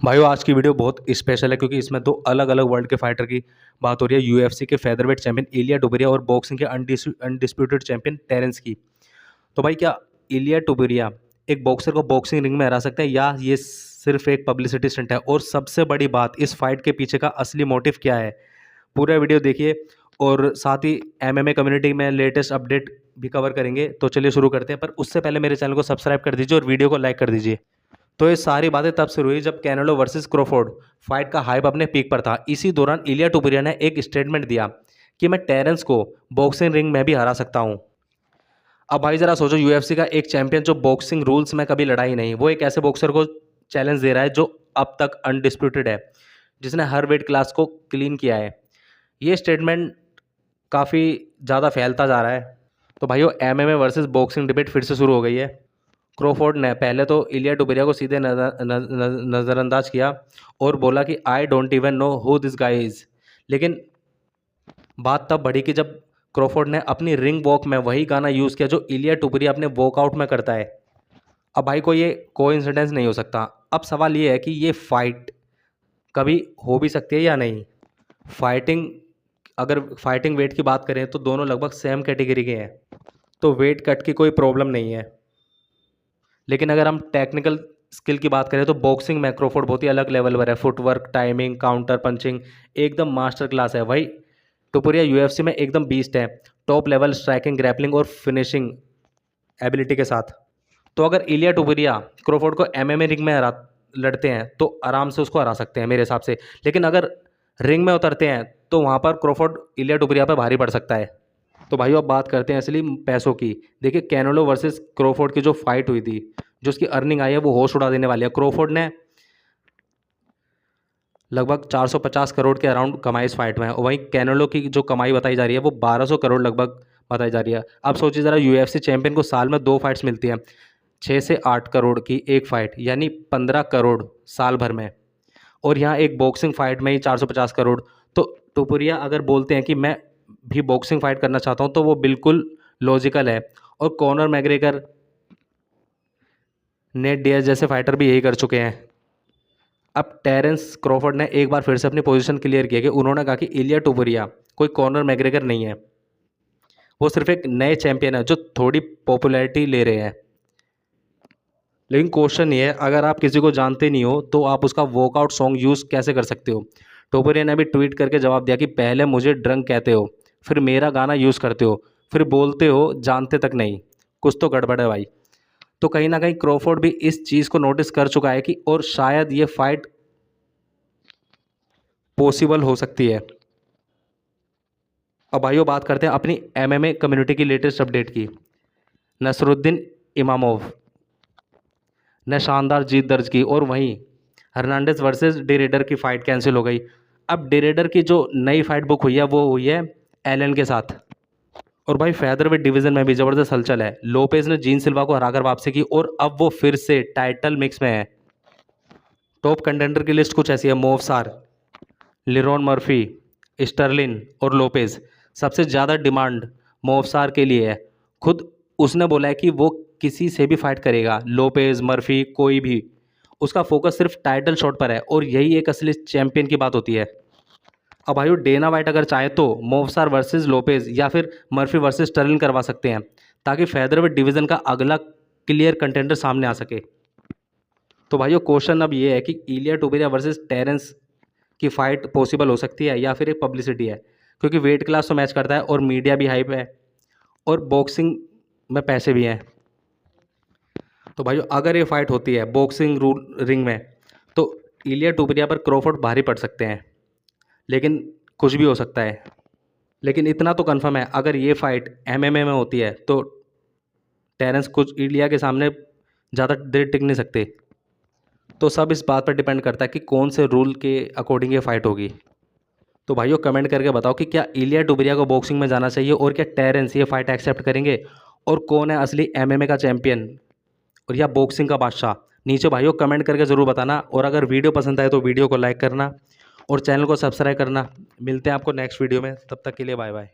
भाइयों आज की वीडियो बहुत स्पेशल है क्योंकि इसमें दो अलग अलग वर्ल्ड के फाइटर की बात हो रही है। यूएफसी के फेदरवेट चैंपियन इलिया टुबेरिया और बॉक्सिंग के अनडिस्प्यूटेड चैंपियन टेरेंस की। तो भाई क्या इलिया टुबेरिया एक बॉक्सर को बॉक्सिंग रिंग में हरा सकते हैं या ये सिर्फ एक पब्लिसिटी स्टंट है? और सबसे बड़ी बात, इस फाइट के पीछे का असली मोटिव क्या है? पूरा वीडियो देखिए और साथ ही एमएमए कम्युनिटी में लेटेस्ट अपडेट भी कवर करेंगे। तो चलिए शुरू करते हैं, पर उससे पहले मेरे चैनल को सब्सक्राइब कर दीजिए और वीडियो को लाइक कर दीजिए। तो ये सारी बातें तब शुरू हुई जब कैनेलो वर्सेस क्रोफोर्ड फाइट का हाइप अपने पीक पर था। इसी दौरान इलिया टुबेरिया ने एक स्टेटमेंट दिया कि मैं टेरेंस को बॉक्सिंग रिंग में भी हरा सकता हूं। अब भाई जरा सोचो, यूएफसी का एक चैंपियन जो बॉक्सिंग रूल्स में कभी लड़ा ही नहीं, वो एक ऐसे बॉक्सर को चैलेंज दे रहा है जो अब तक अनडिस्प्यूटेड है, जिसने हर वेट क्लास को क्लीन किया है। ये स्टेटमेंट काफ़ी ज़्यादा फैलता जा रहा है। तो भाइयों एमएमए वर्सेस बॉक्सिंग डिबेट फिर से शुरू हो गई है। क्रोफोर्ड ने पहले तो इलिया टुबेरिया को सीधे नज़रअंदाज किया और बोला कि I don't even know who this guy is. लेकिन बात तब बढ़ी कि जब क्रोफोर्ड ने अपनी रिंग वॉक में वही गाना यूज़ किया जो इलिया टुबेरिया अपने वॉकआउट में करता है। अब भाई को ये कोइंसिडेंस नहीं हो सकता। अब सवाल ये है कि ये फाइट कभी हो भी सकती है या नहीं। फाइटिंग अगर फाइटिंग वेट की बात करें तो दोनों लगभग सेम कैटेगरी के हैं, तो वेट कट की कोई प्रॉब्लम नहीं है। लेकिन अगर हम टेक्निकल स्किल की बात करें तो बॉक्सिंग में क्रोफोर्ड बहुत ही अलग लेवल पर है। फुटवर्क, टाइमिंग, काउंटर पंचिंग एकदम मास्टर क्लास है। वही टुपुरिया यूएफसी में एकदम बीस्ट है, टॉप लेवल स्ट्राइकिंग, ग्रैपलिंग और फिनिशिंग एबिलिटी के साथ। तो अगर इलिया टुपुरिया क्रोफोर्ड को एमएमए रिंग में लड़ते हैं तो आराम से उसको हरा सकते हैं मेरे हिसाब से। लेकिन अगर रिंग में उतरते हैं तो वहाँ पर क्रोफोर्ड इलिया टुपुरिया पर भारी पड़ सकता है। तो भाइयों अब बात करते हैं असली पैसों की। देखिए कैनेलो वर्सेस क्रोफोर्ड की जो फाइट हुई थी, जो उसकी अर्निंग आई है वो होश उड़ा देने वाली है। क्रोफोर्ड ने लगभग 450 करोड़ के अराउंड कमाई इस फाइट में, और वहीं कैनेलो की जो कमाई बताई जा रही है वो 1200 करोड़ लगभग बताई जा रही है। अब सोचिए ज़रा, यूएफसी चैंपियन को साल में 2 फाइट्स मिलती हैं, 6 से 8 करोड़ की एक फ़ाइट, यानी 15 करोड़ साल भर में। और यहाँ एक बॉक्सिंग फाइट में ही 450 करोड़। तो टुपुरिया अगर बोलते हैं कि मैं भी बॉक्सिंग फाइट करना चाहता हूँ तो वो बिल्कुल लॉजिकल है। और कॉनर मैग्रेगर, नेट डियाज जैसे फाइटर भी यही कर चुके हैं। अब टेरेंस क्रॉफोर्ड ने एक बार फिर से अपनी पोजीशन क्लियर किया कि उन्होंने कहा कि इलिया टुपुरिया कोई कॉनर मैग्रेगर नहीं है, वो सिर्फ एक नए चैंपियन है जो थोड़ी पॉपुलैरिटी ले रहे हैं। लेकिन क्वेश्चन ये है, अगर आप किसी को जानते नहीं हो तो आप उसका वॉकआउट सॉन्ग यूज़ कैसे कर सकते हो? टोपरिया ने भी ट्वीट करके जवाब दिया कि पहले मुझे ड्रंक कहते हो, फिर मेरा गाना यूज़ करते हो, फिर बोलते हो जानते तक नहीं, कुछ तो गड़बड़ है भाई। तो कहीं ना कहीं क्रोफोर्ड भी इस चीज़ को नोटिस कर चुका है कि और शायद ये फाइट पॉसिबल हो सकती है। अब भाइयों बात करते हैं अपनी एमएमए कम्युनिटी की लेटेस्ट अपडेट की। नसरुद्दीन इमामोव ने शानदार जीत दर्ज की और वहीं हर्नांडेज वर्सेस डेरेडर की फ़ाइट कैंसिल हो गई। अब डेरेडर की जो नई फाइट बुक हुई है वो हुई है एलन के साथ। और भाई फेदरवेट डिवीज़न में भी ज़बरदस्त हलचल है। लोपेज ने जीन सिल्वा को हराकर वापसी की और अब वो फिर से टाइटल मिक्स में है। टॉप कंटेंडर की लिस्ट कुछ ऐसी है: मोवसार, लिरोन मर्फी, स्टर्लिन और लोपेज। सबसे ज़्यादा डिमांड मोवसार के लिए है। खुद उसने बोला है कि वो किसी से भी फाइट करेगा, लोपेज, मर्फी, कोई भी। उसका फोकस सिर्फ टाइटल शॉट पर है और यही एक असली चैंपियन की बात होती है। अब भाई डेना वाइट अगर चाहे तो मोवसार वर्सेस लोपेज या फिर मर्फी वर्सेस स्टर्लिन करवा सकते हैं, ताकि फेदरवेट डिवीज़न का अगला क्लियर कंटेंडर सामने आ सके। तो भाइयों क्वेश्चन अब ये है कि इलिया टुबेरिया वर्सेस टेरेंस की फ़ाइट पॉसिबल हो सकती है या फिर एक पब्लिसिटी है? क्योंकि वेट क्लास तो मैच करता है और मीडिया भी हाइप है और बॉक्सिंग में पैसे भी हैं। तो भाइयों अगर ये फाइट होती है बॉक्सिंग रूल रिंग में तो इलिया टुबेरिया पर क्रोफोर्ड भारी पड़ सकते हैं, लेकिन कुछ भी हो सकता है। लेकिन इतना तो कंफर्म है, अगर ये फाइट एमएमए में होती है तो टेरेंस कुछ इलिया के सामने ज़्यादा देर टिक नहीं सकते। तो सब इस बात पर डिपेंड करता है कि कौन से रूल के अकॉर्डिंग ये फाइट होगी। तो भाइयों कमेंट करके बताओ कि क्या इलिया टुबेरिया को बॉक्सिंग में जाना चाहिए और क्या टेरेंस ये फाइट एक्सेप्ट करेंगे, और कौन है असली एमएमए का चैंपियन और या बॉक्सिंग का बादशाह? नीचे भाइयों कमेंट करके ज़रूर बताना। और अगर वीडियो पसंद आए तो वीडियो को लाइक करना और चैनल को सब्सक्राइब करना। मिलते हैं आपको नेक्स्ट वीडियो में, तब तक के लिए बाय बाय।